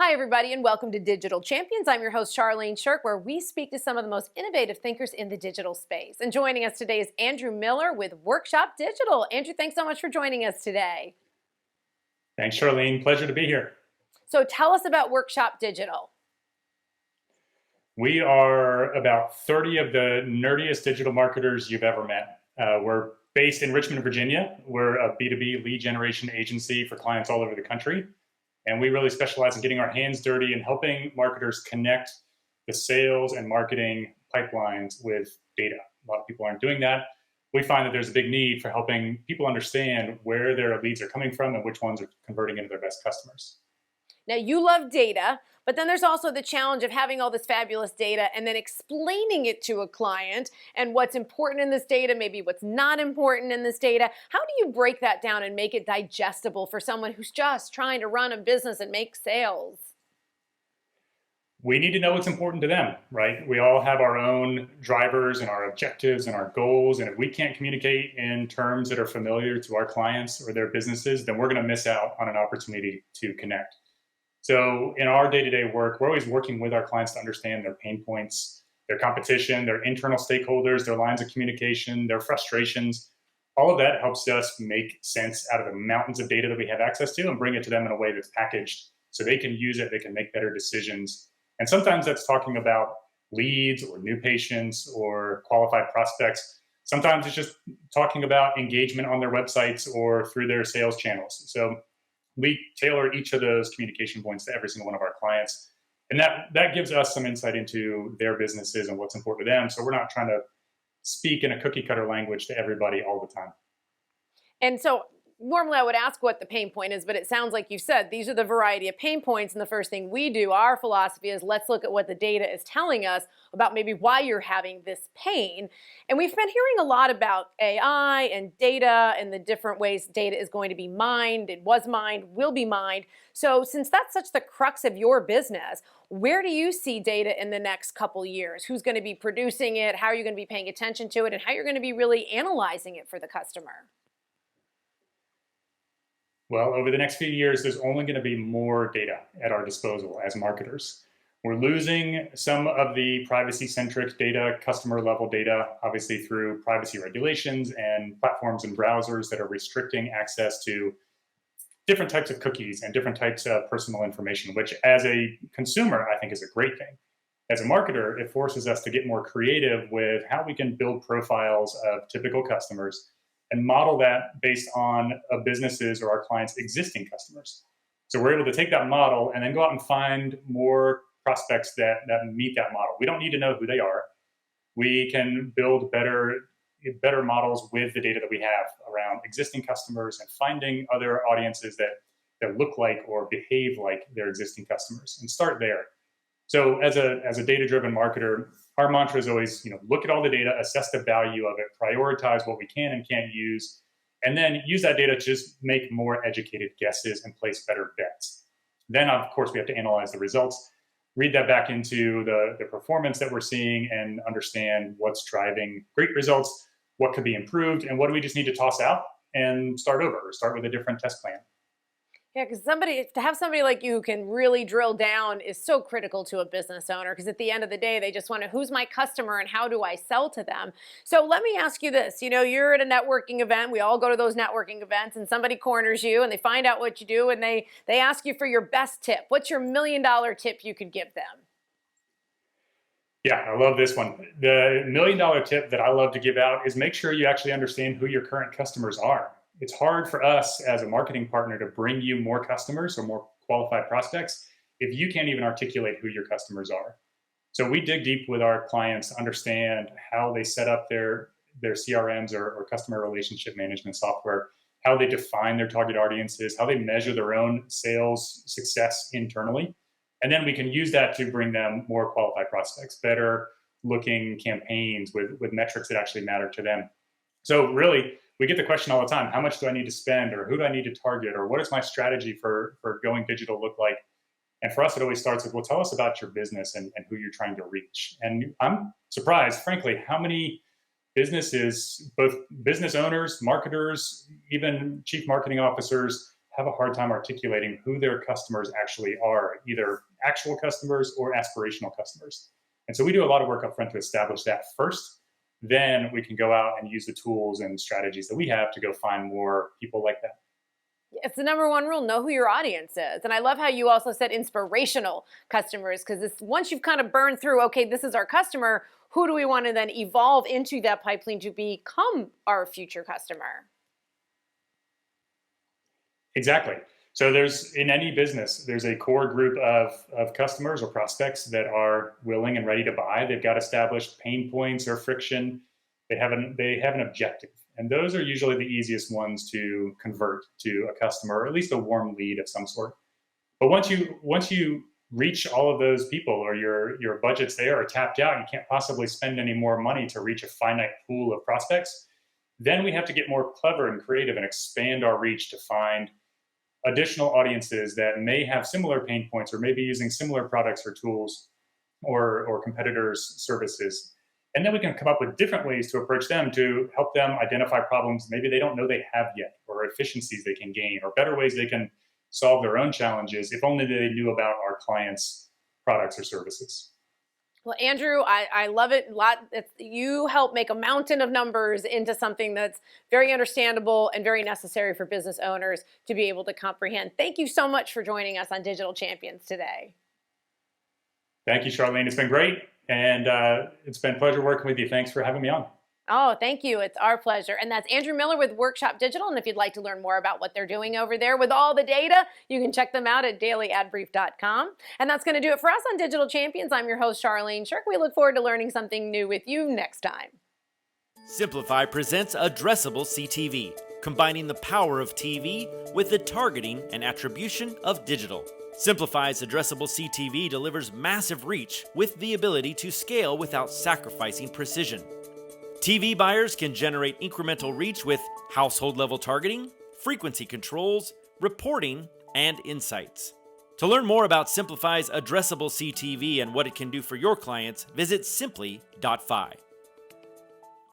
Hi, everybody, and welcome to Digital Champions. I'm your host, Charlene Shirk, where we speak to some of the most innovative thinkers in the digital space. And joining us today is Andrew Miller with Workshop Digital. Andrew, thanks so much for joining us today. Thanks, Charlene. Pleasure to be here. So tell us about Workshop Digital. We are about 30 of the nerdiest digital marketers you've ever met. We're based in Richmond, Virginia. We're a B2B lead generation agency for clients all over the country. And we really specialize in getting our hands dirty and helping marketers connect the sales and marketing pipelines with data. A lot of people aren't doing that. We find that there's a big need for helping people understand where their leads are coming from and which ones are converting into their best customers. Now, you love data, but then there's also the challenge of having all this fabulous data and then explaining it to a client and what's important in this data, maybe what's not important in this data. How do you break that down and make it digestible for someone who's just trying to run a business and make sales? We need to know what's important to them, right? We all have our own drivers and our objectives and our goals. And if we can't communicate in terms that are familiar to our clients or their businesses, then we're going to miss out on an opportunity to connect. So in our day-to-day work, we're always working with our clients to understand their pain points, their competition, their internal stakeholders, their lines of communication, their frustrations. All of that helps us make sense out of the mountains of data that we have access to and bring it to them in a way that's packaged so they can use it, they can make better decisions. And sometimes that's talking about leads or new patients or qualified prospects. Sometimes it's just talking about engagement on their websites or through their sales channels. So we tailor each of those communication points to every single one of our clients. And that gives us some insight into their businesses and what's important to them. So we're not trying to speak in a cookie cutter language to everybody all the time. And so normally I would ask what the pain point is, but it sounds like you said these are the variety of pain points. And the first thing we do, our philosophy is let's look at what the data is telling us about maybe why you're having this pain. And we've been hearing a lot about AI and data and the different ways data is going to be mined. It was mined, will be mined. So since that's such the crux of your business, where do you see data in the next couple years? Who's going to be producing it? How are you going to be paying attention to it? And how you're going to be really analyzing it for the customer? Well, over the next few years, there's only going to be more data at our disposal as marketers. We're losing some of the privacy-centric data, customer-level data, obviously through privacy regulations and platforms and browsers that are restricting access to different types of cookies and different types of personal information, which as a consumer, I think is a great thing. As a marketer, it forces us to get more creative with how we can build profiles of typical customers and model that based on a business's or our clients' existing customers. So we're able to take that model and then go out and find more prospects that meet that model. We don't need to know who they are. We can build better models with the data that we have around existing customers and finding other audiences that look like or behave like their existing customers and start there. So as a data-driven marketer, our mantra is always, look at all the data, assess the value of it, prioritize what we can and can't use, and then use that data to just make more educated guesses and place better bets. Then, of course, we have to analyze the results, read that back into the performance that we're seeing and understand what's driving great results, what could be improved, and what do we just need to toss out and start over or start with a different test plan. Yeah, because to have somebody like you who can really drill down is so critical to a business owner, because at the end of the day, they just want to, who's my customer and how do I sell to them? So let me ask you this, you're at a networking event, we all go to those networking events, and somebody corners you and they find out what you do and they ask you for your best tip. What's your $1 million tip you could give them? Yeah, I love this one. The $1 million tip that I love to give out is make sure you actually understand who your current customers are. It's hard for us as a marketing partner to bring you more customers or more qualified prospects if you can't even articulate who your customers are. So we dig deep with our clients to understand how they set up their CRMs or customer relationship management software, how they define their target audiences, how they measure their own sales success internally. And then we can use that to bring them more qualified prospects, better looking campaigns with metrics that actually matter to them. So really, we get the question all the time, how much do I need to spend, or who do I need to target, or what does my strategy for going digital look like? And for us, it always starts with, well, tell us about your business and who you're trying to reach. And I'm surprised, frankly, how many businesses, both business owners, marketers, even chief marketing officers, have a hard time articulating who their customers actually are, either actual customers or aspirational customers. And so we do a lot of work up front to establish that first. Then we can go out and use the tools and strategies that we have to go find more people like that. It's the number one rule, know who your audience is. And I love how you also said inspirational customers, because once you've kind of burned through, okay, this is our customer, who do we want to then evolve into that pipeline to become our future customer? Exactly. So there's, in any business, there's a core group of customers or prospects that are willing and ready to buy. They've got established pain points or friction. They have an objective. And those are usually the easiest ones to convert to a customer, or at least a warm lead of some sort. But once you reach all of those people, or your budgets there are tapped out, you can't possibly spend any more money to reach a finite pool of prospects, then we have to get more clever and creative and expand our reach to find additional audiences that may have similar pain points, or maybe using similar products or tools or competitors' services. And then we can come up with different ways to approach them to help them identify problems maybe they don't know they have yet, or efficiencies they can gain, or better ways they can solve their own challenges if only they knew about our clients' products or services. Well, Andrew, I love it a lot. You help make a mountain of numbers into something that's very understandable and very necessary for business owners to be able to comprehend. Thank you so much for joining us on Digital Champions today. Thank you, Charlene. It's been great. And it's been a pleasure working with you. Thanks for having me on. Oh, thank you. It's our pleasure. And that's Andrew Miller with Workshop Digital. And if you'd like to learn more about what they're doing over there with all the data, you can check them out at dailyadbrief.com. And that's going to do it for us on Digital Champions. I'm your host, Charlene Shirk. We look forward to learning something new with you next time. Simplify presents Addressable CTV, combining the power of TV with the targeting and attribution of digital. Simplify's Addressable CTV delivers massive reach with the ability to scale without sacrificing precision. TV buyers can generate incremental reach with household-level targeting, frequency controls, reporting, and insights. To learn more about Simplify's Addressable CTV and what it can do for your clients, visit simply.fi.